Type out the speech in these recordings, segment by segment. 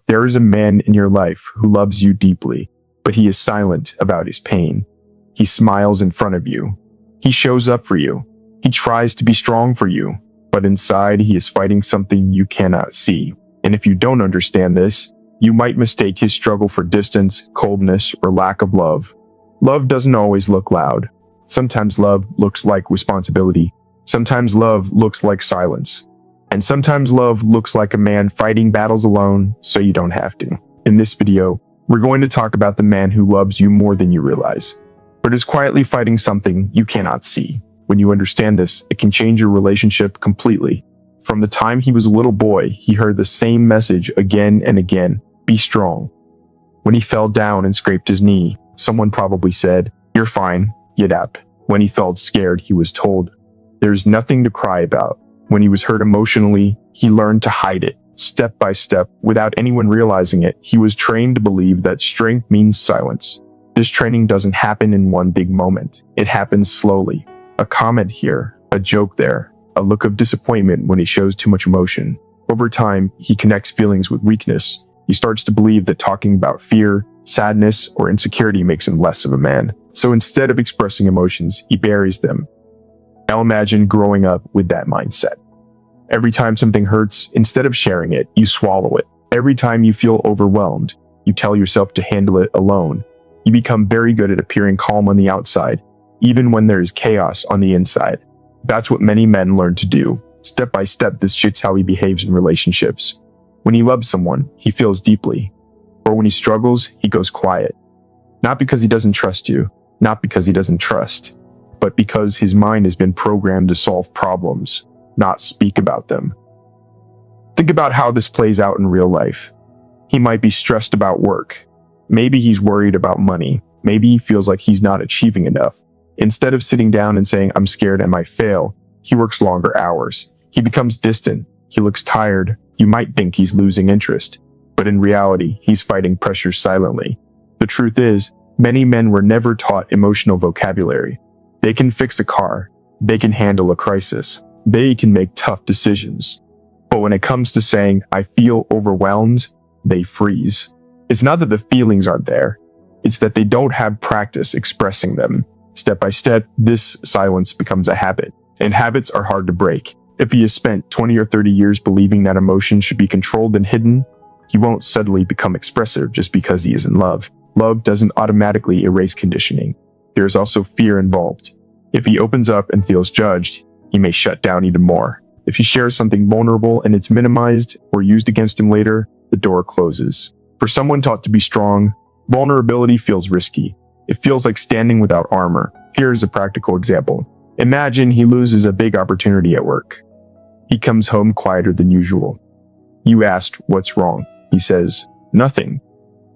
There is a man in your life who loves you deeply, but he is silent about his pain. He smiles in front of you. He shows up for you. He tries to be strong for you, but inside he is fighting something you cannot see. And if you don't understand this, you might mistake his struggle for distance, coldness, or lack of love. Love doesn't always look loud. Sometimes love looks like responsibility. Sometimes love looks like silence. And sometimes love looks like a man fighting battles alone so you don't have to. In this video, we're going to talk about the man who loves you more than you realize, but is quietly fighting something you cannot see. When you understand this, it can change your relationship completely. From the time he was a little boy, he heard the same message again and again: be strong. When he fell down and scraped his knee, someone probably said, "You're fine, get up." When he felt scared, he was told, "There's nothing to cry about." When he was hurt emotionally, he learned to hide it. Step by step, without anyone realizing it, he was trained to believe that strength means silence. This training doesn't happen in one big moment. It happens slowly. A comment here, a joke there, a look of disappointment when he shows too much emotion. Over time, he connects feelings with weakness. He starts to believe that talking about fear, sadness, or insecurity makes him less of a man. So instead of expressing emotions, he buries them. Now imagine growing up with that mindset. Every time something hurts, instead of sharing it, you swallow it. Every time you feel overwhelmed, you tell yourself to handle it alone. You become very good at appearing calm on the outside, even when there is chaos on the inside. That's what many men learn to do. Step by step, this shapes how he behaves in relationships. When he loves someone, he feels deeply. Or when he struggles, he goes quiet. Not because he doesn't trust you, not because he doesn't trust, but because his mind has been programmed to solve problems, not speak about them. Think about how this plays out in real life. He might be stressed about work. Maybe he's worried about money. Maybe he feels like he's not achieving enough. Instead of sitting down and saying, "I'm scared I might fail," he works longer hours. He becomes distant. He looks tired. You might think he's losing interest, but in reality, he's fighting pressure silently. The truth is, many men were never taught emotional vocabulary. They can fix a car. They can handle a crisis. They can make tough decisions. But when it comes to saying, "I feel overwhelmed," they freeze. It's not that the feelings aren't there. It's that they don't have practice expressing them. Step by step, this silence becomes a habit, and habits are hard to break. If he has spent 20 or 30 years believing that emotions should be controlled and hidden, he won't suddenly become expressive just because he is in love. Love doesn't automatically erase conditioning. There is also fear involved. If he opens up and feels judged, he may shut down even more. If he shares something vulnerable and it's minimized or used against him later, the door closes. For someone taught to be strong, vulnerability feels risky. It feels like standing without armor. Here's a practical example. Imagine he loses a big opportunity at work. He comes home quieter than usual. You asked, "What's wrong?" He says, "Nothing."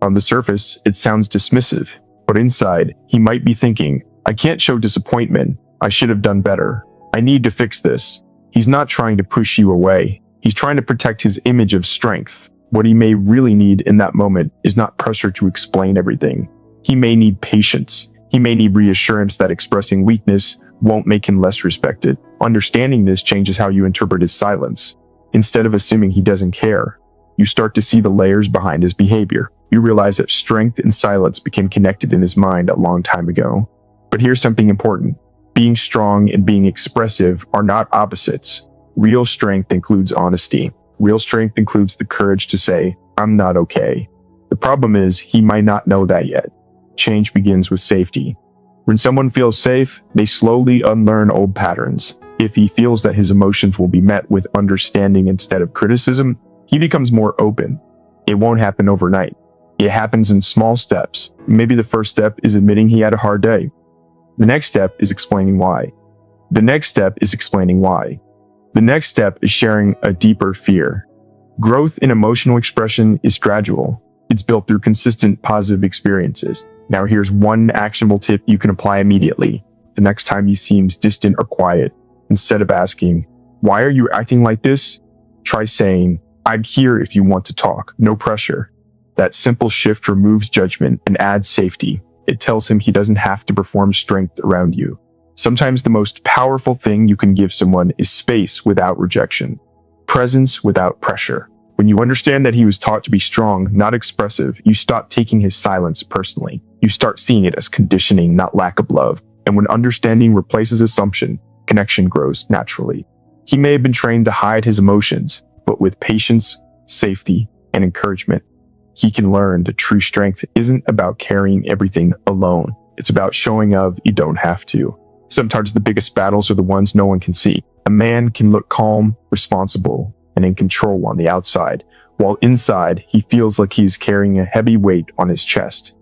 On the surface, it sounds dismissive, but inside, he might be thinking, "I can't show disappointment. I should have done better. I need to fix this." He's not trying to push you away. He's trying to protect his image of strength. What he may really need in that moment is not pressure to explain everything. He may need patience. He may need reassurance that expressing weakness won't make him less respected. Understanding this changes how you interpret his silence. Instead of assuming he doesn't care, you start to see the layers behind his behavior. You realize that strength and silence became connected in his mind a long time ago. But here's something important. Being strong and being expressive are not opposites. Real strength includes honesty. Real strength includes the courage to say, "I'm not okay." The problem is, he might not know that yet. Change begins with safety. When someone feels safe, they slowly unlearn old patterns. If he feels that his emotions will be met with understanding instead of criticism, he becomes more open. It won't happen overnight. It happens in small steps. Maybe the first step is admitting he had a hard day. The next step is explaining why. The next step is explaining why. The next step is sharing a deeper fear. Growth in emotional expression is gradual. It's built through consistent positive experiences. Now here's one actionable tip you can apply immediately. The next time he seems distant or quiet, instead of asking, "Why are you acting like this?" try saying, "I'm here if you want to talk, no pressure." That simple shift removes judgment and adds safety. It tells him he doesn't have to perform strength around you. Sometimes the most powerful thing you can give someone is space without rejection, presence without pressure. When you understand that he was taught to be strong, not expressive, you stop taking his silence personally. You start seeing it as conditioning, not lack of love. And when understanding replaces assumption, connection grows naturally. He may have been trained to hide his emotions, but with patience, safety, and encouragement, he can learn that true strength isn't about carrying everything alone. It's about showing you don't have to. Sometimes the biggest battles are the ones no one can see. A man can look calm, responsible, and in control on the outside, while inside he feels like he's carrying a heavy weight on his chest.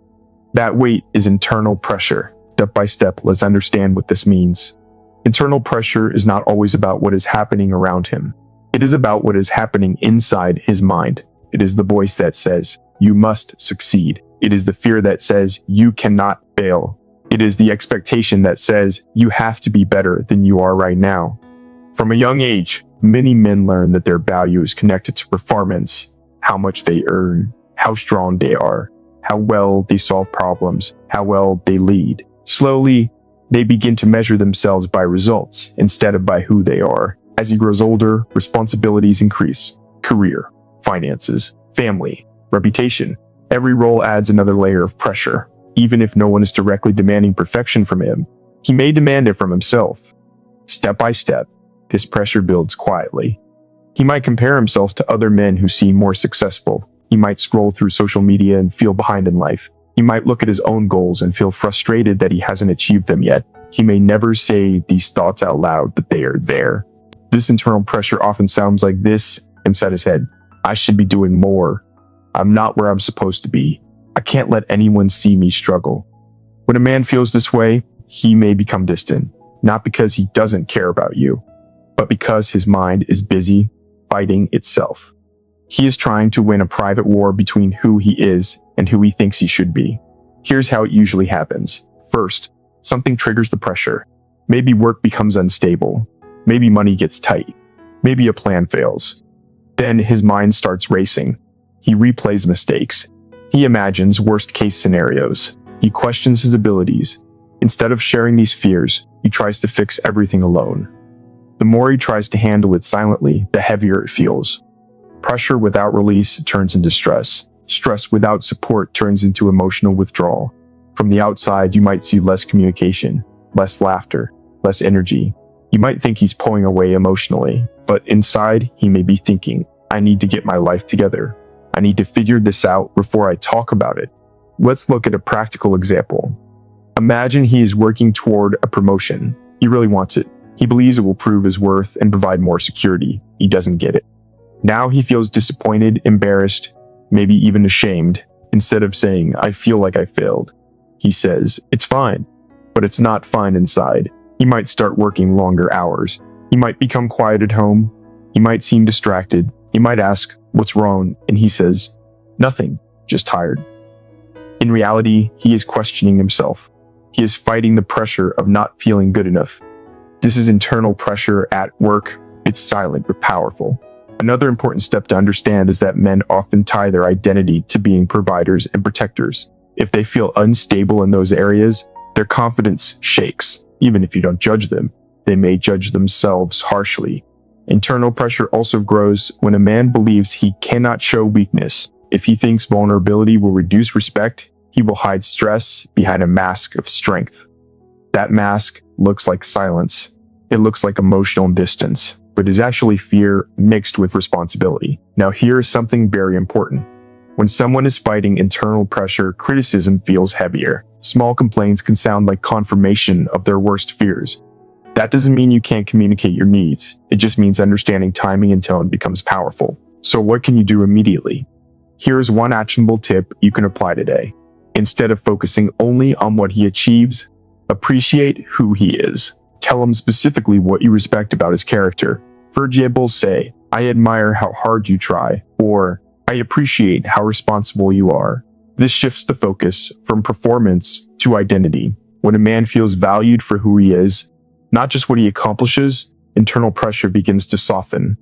That weight is internal pressure. Step by step, let's understand what this means. Internal pressure is not always about what is happening around him. It is about what is happening inside his mind. It is the voice that says, you must succeed. It is the fear that says, you cannot fail. It is the expectation that says, you have to be better than you are right now. From a young age, many men learn that their value is connected to performance, how much they earn, how strong they are, how well they solve problems, how well they lead. Slowly, they begin to measure themselves by results instead of by who they are. As he grows older, responsibilities increase. Career, finances, family, reputation. Every role adds another layer of pressure. Even if no one is directly demanding perfection from him, he may demand it from himself. Step by step, this pressure builds quietly. He might compare himself to other men who seem more successful. He might scroll through social media and feel behind in life. He might look at his own goals and feel frustrated that he hasn't achieved them yet. He may never say these thoughts out loud, but they are there. This internal pressure often sounds like this inside his head. I should be doing more. I'm not where I'm supposed to be. I can't let anyone see me struggle. When a man feels this way, he may become distant, not because he doesn't care about you, but because his mind is busy fighting itself. He is trying to win a private war between who he is and who he thinks he should be. Here's how it usually happens. First, something triggers the pressure. Maybe work becomes unstable. Maybe money gets tight. Maybe a plan fails. Then his mind starts racing. He replays mistakes. He imagines worst-case scenarios. He questions his abilities. Instead of sharing these fears, he tries to fix everything alone. The more he tries to handle it silently, the heavier it feels. Pressure without release turns into stress. Stress without support turns into emotional withdrawal. From the outside, you might see less communication, less laughter, less energy. You might think he's pulling away emotionally, but inside, he may be thinking, I need to get my life together. I need to figure this out before I talk about it. Let's look at a practical example. Imagine he is working toward a promotion. He really wants it. He believes it will prove his worth and provide more security. He doesn't get it. Now he feels disappointed, embarrassed, maybe even ashamed. Instead of saying, I feel like I failed, he says, it's fine. But it's not fine inside. He might start working longer hours. He might become quiet at home. He might seem distracted. He might ask, what's wrong? And he says, nothing, just tired. In reality, he is questioning himself. He is fighting the pressure of not feeling good enough. This is internal pressure at work. It's silent but powerful. Another important step to understand is that men often tie their identity to being providers and protectors. If they feel unstable in those areas, their confidence shakes. Even if you don't judge them, they may judge themselves harshly. Internal pressure also grows when a man believes he cannot show weakness. If he thinks vulnerability will reduce respect, he will hide stress behind a mask of strength. That mask looks like silence. It looks like emotional distance, but is actually fear mixed with responsibility. Now here is something very important. When someone is fighting internal pressure, criticism feels heavier. Small complaints can sound like confirmation of their worst fears. That doesn't mean you can't communicate your needs. It just means understanding timing and tone becomes powerful. So what can you do immediately? Here's one actionable tip you can apply today. Instead of focusing only on what he achieves, appreciate who he is. Tell him specifically what you respect about his character. For example, say, I admire how hard you try, or I appreciate how responsible you are. This shifts the focus from performance to identity. When a man feels valued for who he is, not just what he accomplishes, internal pressure begins to soften.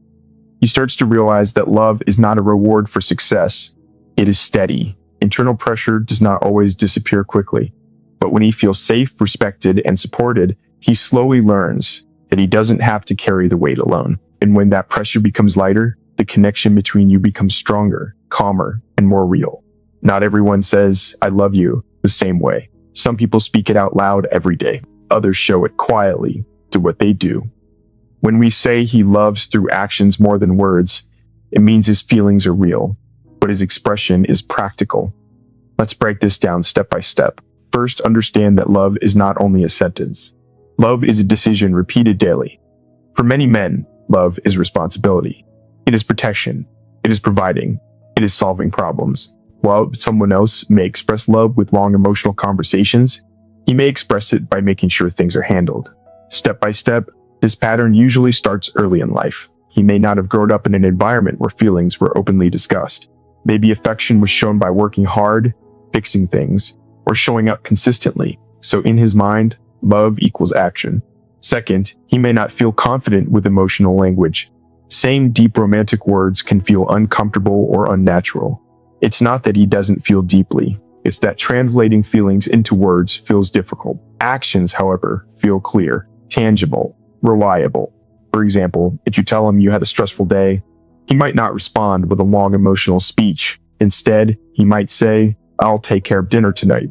He starts to realize that love is not a reward for success. It is steady. Internal pressure does not always disappear quickly. But when he feels safe, respected, and supported, he slowly learns that he doesn't have to carry the weight alone. And when that pressure becomes lighter, the connection between you becomes stronger, calmer, and more real. Not everyone says, "I love you," the same way. Some people speak it out loud every day. Others show it quietly through what they do. When we say he loves through actions more than words, it means his feelings are real, but his expression is practical. Let's break this down step by step. First, understand that love is not only a sentence. Love is a decision repeated daily. For many men, love is responsibility. It is protection. It is providing. It is solving problems. While someone else may express love with long emotional conversations, he may express it by making sure things are handled. Step by step, this pattern usually starts early in life. He may not have grown up in an environment where feelings were openly discussed. Maybe affection was shown by working hard, fixing things, or showing up consistently. So in his mind, love equals action. Second, he may not feel confident with emotional language. Saying deep romantic words can feel uncomfortable or unnatural. It's not that he doesn't feel deeply. It's that translating feelings into words feels difficult. Actions, however, feel clear, tangible, reliable. For example, if you tell him you had a stressful day, he might not respond with a long emotional speech. Instead, he might say, "I'll take care of dinner tonight."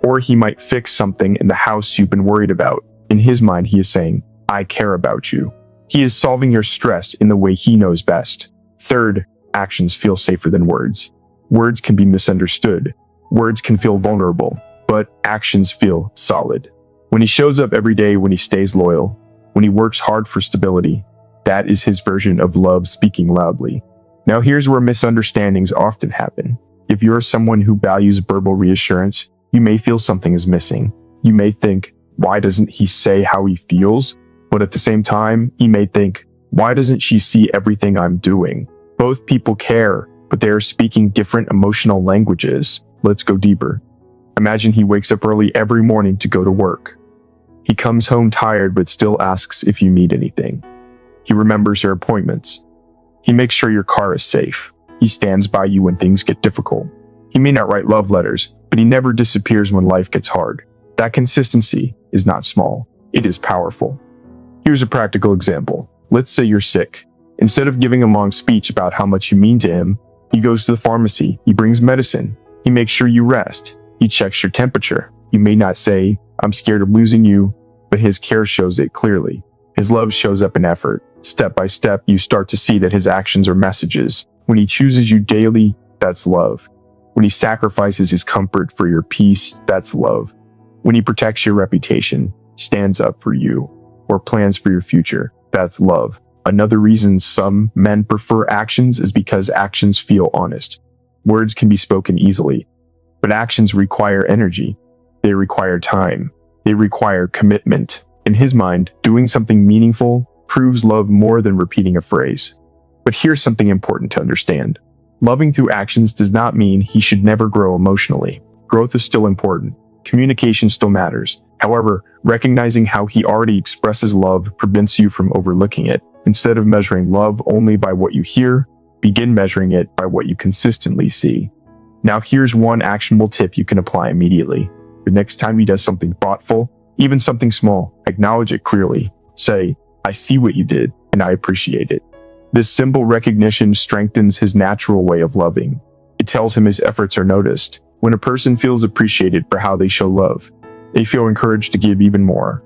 Or he might fix something in the house you've been worried about. In his mind, he is saying, "I care about you." He is solving your stress in the way he knows best. Third, actions feel safer than words. Words can be misunderstood. Words can feel vulnerable, but actions feel solid. When he shows up every day, when he stays loyal, when he works hard for stability, that is his version of love speaking loudly. Now here's where misunderstandings often happen. If you're someone who values verbal reassurance, you may feel something is missing. You may think, why doesn't he say how he feels? But at the same time, he may think, why doesn't she see everything I'm doing? Both people care, but they are speaking different emotional languages. Let's go deeper. Imagine he wakes up early every morning to go to work. He comes home tired but still asks if you need anything. He remembers your appointments. He makes sure your car is safe. He stands by you when things get difficult. He may not write love letters, but he never disappears when life gets hard. That consistency is not small. It is powerful. Here's a practical example. Let's say you're sick. Instead of giving a long speech about how much you mean to him, he goes to the pharmacy. He brings medicine. He makes sure you rest. He checks your temperature. You may not say, "I'm scared of losing you," but his care shows it clearly. His love shows up in effort. Step by step, you start to see that his actions are messages. When he chooses you daily, that's love. When he sacrifices his comfort for your peace, that's love. When he protects your reputation, stands up for you, or plans for your future, that's love. Another reason some men prefer actions is because actions feel honest. Words can be spoken easily, but actions require energy. They require time. They require commitment. In his mind, doing something meaningful proves love more than repeating a phrase. But here's something important to understand. Loving through actions does not mean he should never grow emotionally. Growth is still important. Communication still matters. However, recognizing how he already expresses love prevents you from overlooking it. Instead of measuring love only by what you hear, begin measuring it by what you consistently see. Now here's one actionable tip you can apply immediately. The next time he does something thoughtful, even something small, acknowledge it clearly. Say, "I see what you did, and I appreciate it." This simple recognition strengthens his natural way of loving. It tells him his efforts are noticed. When a person feels appreciated for how they show love, they feel encouraged to give even more.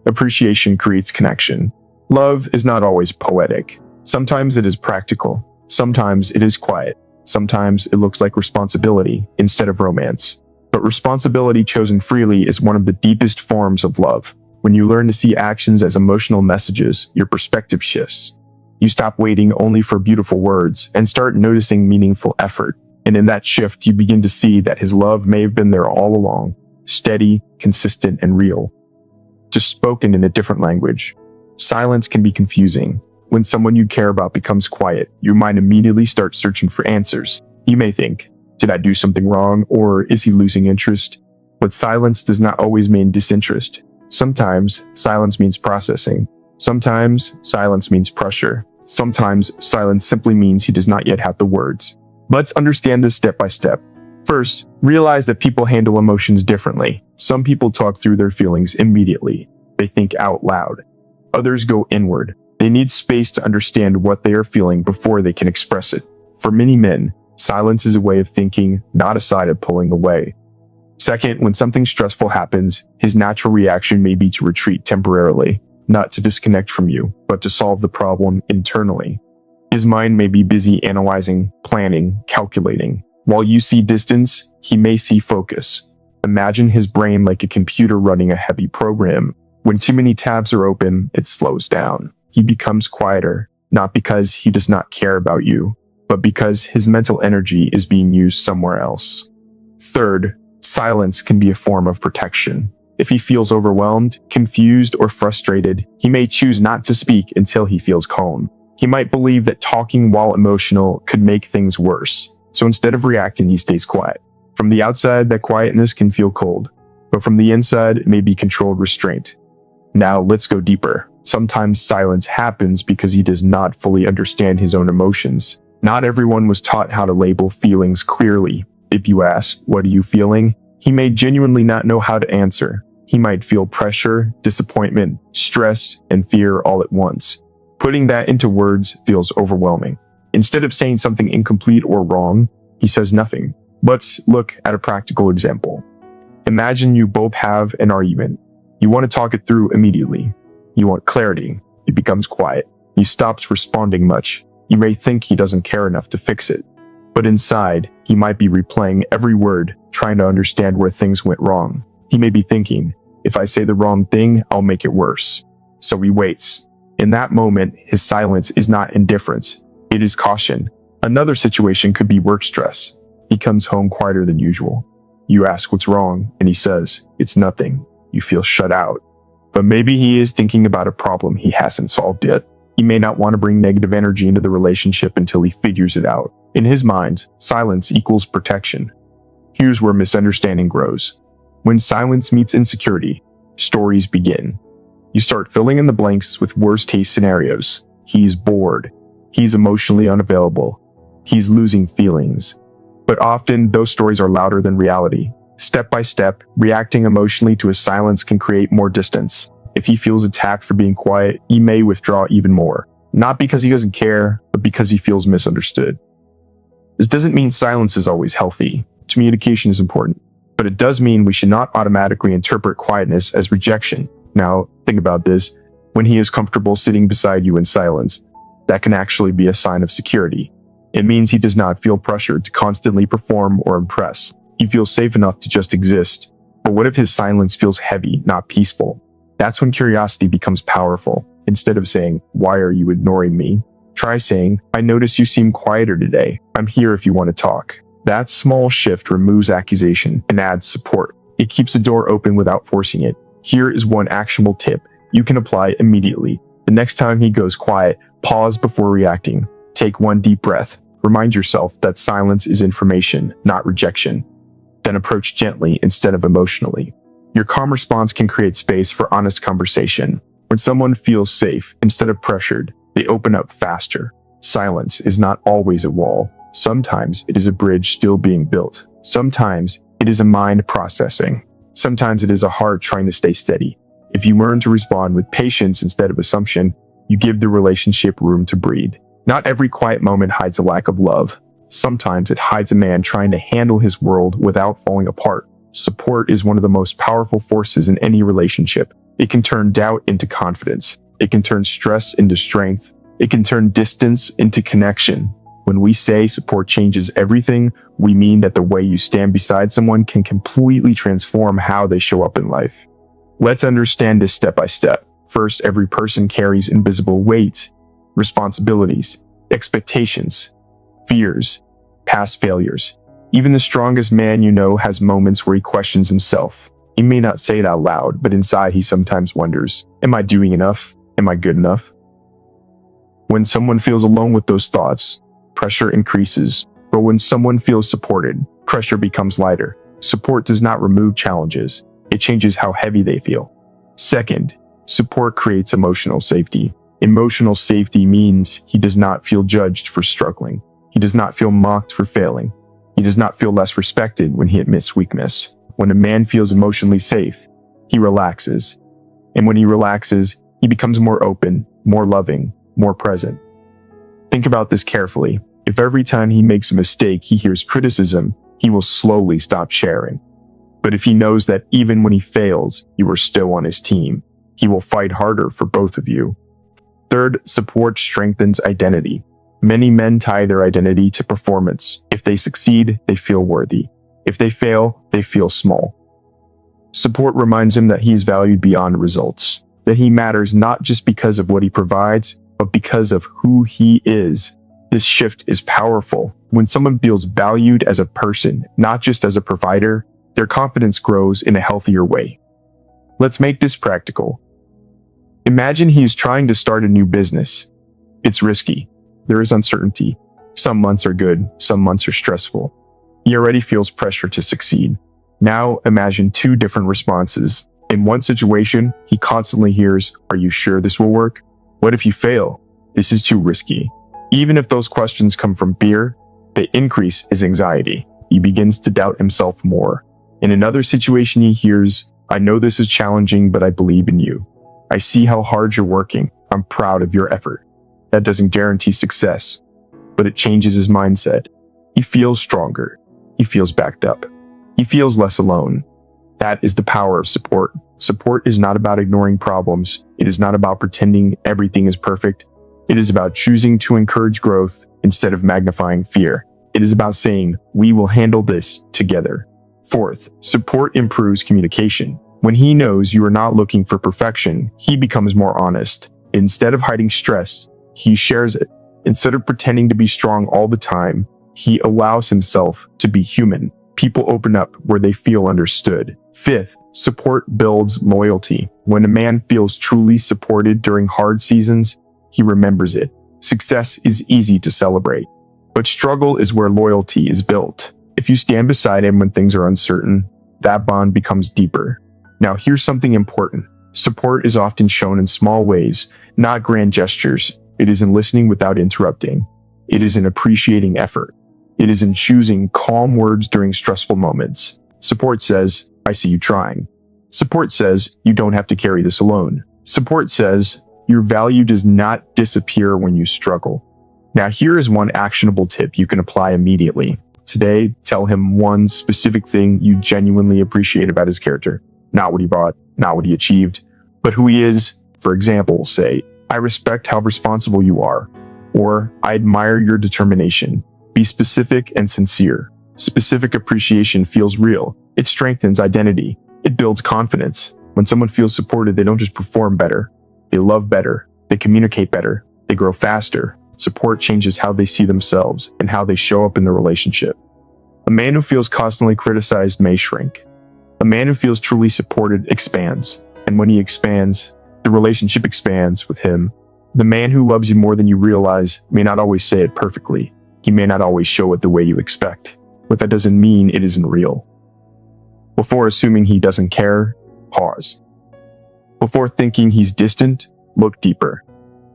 Appreciation creates connection. Love is not always poetic. Sometimes it is practical. Sometimes it is quiet. Sometimes it looks like responsibility instead of romance. But responsibility chosen freely is one of the deepest forms of love. When you learn to see actions as emotional messages, your perspective shifts. You stop waiting only for beautiful words and start noticing meaningful effort. And in that shift, you begin to see that his love may have been there all along, steady, consistent, and real, just spoken in a different language. Silence can be confusing. When someone you care about becomes quiet, your mind immediately starts searching for answers. You may think, did I do something wrong, or is he losing interest? But silence does not always mean disinterest. Sometimes silence means processing. Sometimes silence means pressure. Sometimes silence simply means he does not yet have the words. Let's understand this step by step. First, realize that people handle emotions differently. Some people talk through their feelings immediately. They think out loud. Others go inward. They need space to understand what they are feeling before they can express it. For many men, silence is a way of thinking, not a sign of pulling away. Second, when something stressful happens, his natural reaction may be to retreat temporarily, not to disconnect from you, but to solve the problem internally. His mind may be busy analyzing, planning, calculating. While you see distance, he may see focus. Imagine his brain like a computer running a heavy program. When too many tabs are open, it slows down. He becomes quieter, not because he does not care about you, but because his mental energy is being used somewhere else. Third, silence can be a form of protection. If he feels overwhelmed, confused, or frustrated, he may choose not to speak until he feels calm. He might believe that talking while emotional could make things worse, so instead of reacting, he stays quiet. From the outside, that quietness can feel cold, but from the inside, it may be controlled restraint. Now, let's go deeper. Sometimes silence happens because he does not fully understand his own emotions. Not everyone was taught how to label feelings clearly. If you ask, "What are you feeling?" he may genuinely not know how to answer. He might feel pressure, disappointment, stress, and fear all at once. Putting that into words feels overwhelming. Instead of saying something incomplete or wrong, he says nothing. Let's look at a practical example. Imagine you both have an argument. You want to talk it through immediately. You want clarity. He becomes quiet. He stops responding much. You may think he doesn't care enough to fix it. But inside, he might be replaying every word, trying to understand where things went wrong. He may be thinking, if I say the wrong thing, I'll make it worse. So he waits. In that moment, his silence is not indifference. It is caution. Another situation could be work stress. He comes home quieter than usual. You ask what's wrong, and he says, it's nothing. You feel shut out. But maybe he is thinking about a problem he hasn't solved yet. He may not want to bring negative energy into the relationship until he figures it out. In his mind, silence equals protection. Here's where misunderstanding grows. When silence meets insecurity, stories begin. You start filling in the blanks with worst-case scenarios. He's bored. He's emotionally unavailable. He's losing feelings. But often, those stories are louder than reality. Step by step, reacting emotionally to his silence can create more distance. If he feels attacked for being quiet, he may withdraw even more. Not because he doesn't care, but because he feels misunderstood. This doesn't mean silence is always healthy. Communication is important. But it does mean we should not automatically interpret quietness as rejection. Now, think about this. When he is comfortable sitting beside you in silence, that can actually be a sign of security. It means he does not feel pressured to constantly perform or impress. He feels safe enough to just exist. But what if his silence feels heavy, not peaceful? That's when curiosity becomes powerful. Instead of saying, "Why are you ignoring me?" try saying, "I notice you seem quieter today. I'm here if you want to talk." That small shift removes accusation and adds support. It keeps the door open without forcing it. Here is one actionable tip you can apply immediately. The next time he goes quiet, pause before reacting. Take one deep breath. Remind yourself that silence is information, not rejection. Then approach gently instead of emotionally. Your calm response can create space for honest conversation. When someone feels safe instead of pressured, they open up faster. Silence is not always a wall. Sometimes it is a bridge still being built. Sometimes it is a mind processing. Sometimes it is a heart trying to stay steady. If you learn to respond with patience instead of assumption, you give the relationship room to breathe. Not every quiet moment hides a lack of love. Sometimes it hides a man trying to handle his world without falling apart. Support is one of the most powerful forces in any relationship. It can turn doubt into confidence. It can turn stress into strength. It can turn distance into connection. When we say support changes everything, we mean that the way you stand beside someone can completely transform how they show up in life. Let's understand this step by step. First, every person carries invisible weight, responsibilities, expectations, fears, past failures. Even the strongest man you know has moments where he questions himself. He may not say it out loud, but inside he sometimes wonders, am I doing enough? Am I good enough? When someone feels alone with those thoughts, pressure increases. But when someone feels supported, pressure becomes lighter. Support does not remove challenges. It changes how heavy they feel. Second, support creates emotional safety. Emotional safety means he does not feel judged for struggling. He does not feel mocked for failing. He does not feel less respected when he admits weakness. When a man feels emotionally safe, he relaxes. And when he relaxes, he becomes more open, more loving, more present. Think about this carefully. If every time he makes a mistake he hears criticism, he will slowly stop sharing. But if he knows that even when he fails, you are still on his team, he will fight harder for both of you. Third, support strengthens identity. Many men tie their identity to performance. If they succeed, they feel worthy. If they fail, they feel small. Support reminds him that he is valued beyond results, that he matters not just because of what he provides, but because of who he is. This shift is powerful. When someone feels valued as a person, not just as a provider, their confidence grows in a healthier way. Let's make this practical. Imagine he is trying to start a new business. It's risky. There is uncertainty. Some months are good, some months are stressful. He already feels pressure to succeed. Now imagine two different responses. In one situation, he constantly hears, "Are you sure this will work? What if you fail? This is too risky." Even if those questions come from fear, they increase his anxiety. He begins to doubt himself more. In another situation, he hears, "I know this is challenging, but I believe in you. I see how hard you're working. I'm proud of your effort." That doesn't guarantee success, but it changes his mindset. He feels stronger. He feels backed up. He feels less alone. That is the power of support. Support is not about ignoring problems. It is not about pretending everything is perfect. It is about choosing to encourage growth instead of magnifying fear. It is about saying, "We will handle this together." Fourth, support improves communication. When he knows you are not looking for perfection, he becomes more honest. Instead of hiding stress, he shares it. Instead of pretending to be strong all the time, he allows himself to be human. People open up where they feel understood. Fifth, support builds loyalty. When a man feels truly supported during hard seasons, he remembers it. Success is easy to celebrate, but struggle is where loyalty is built. If you stand beside him when things are uncertain, that bond becomes deeper. Now here's something important. Support is often shown in small ways, not grand gestures. It is in listening without interrupting. It is in appreciating effort. It is in choosing calm words during stressful moments. Support says, "I see you trying." Support says, "You don't have to carry this alone." Support says, "Your value does not disappear when you struggle." Now here is one actionable tip you can apply immediately. Today, tell him one specific thing you genuinely appreciate about his character. Not what he bought, not what he achieved, but who he is. For example, say, "I respect how responsible you are," or "I admire your determination." Be specific and sincere. Specific appreciation feels real. It strengthens identity. It builds confidence. When someone feels supported, they don't just perform better. They love better. They communicate better. They grow faster. Support changes how they see themselves and how they show up in the relationship. A man who feels constantly criticized may shrink. A man who feels truly supported expands. And when he expands, the relationship expands with him. The man who loves you more than you realize may not always say it perfectly. He may not always show it the way you expect, but that doesn't mean it isn't real. Before assuming he doesn't care, pause. Before thinking he's distant, look deeper.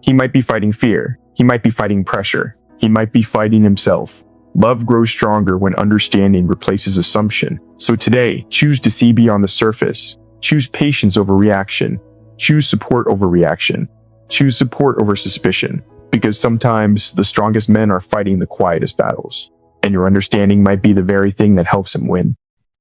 He might be fighting fear. He might be fighting pressure. He might be fighting himself. Love grows stronger when understanding replaces assumption. So today, choose to see beyond the surface. Choose patience over reaction. Choose support over reaction. Choose support over suspicion. Because sometimes the strongest men are fighting the quietest battles, and your understanding might be the very thing that helps him win.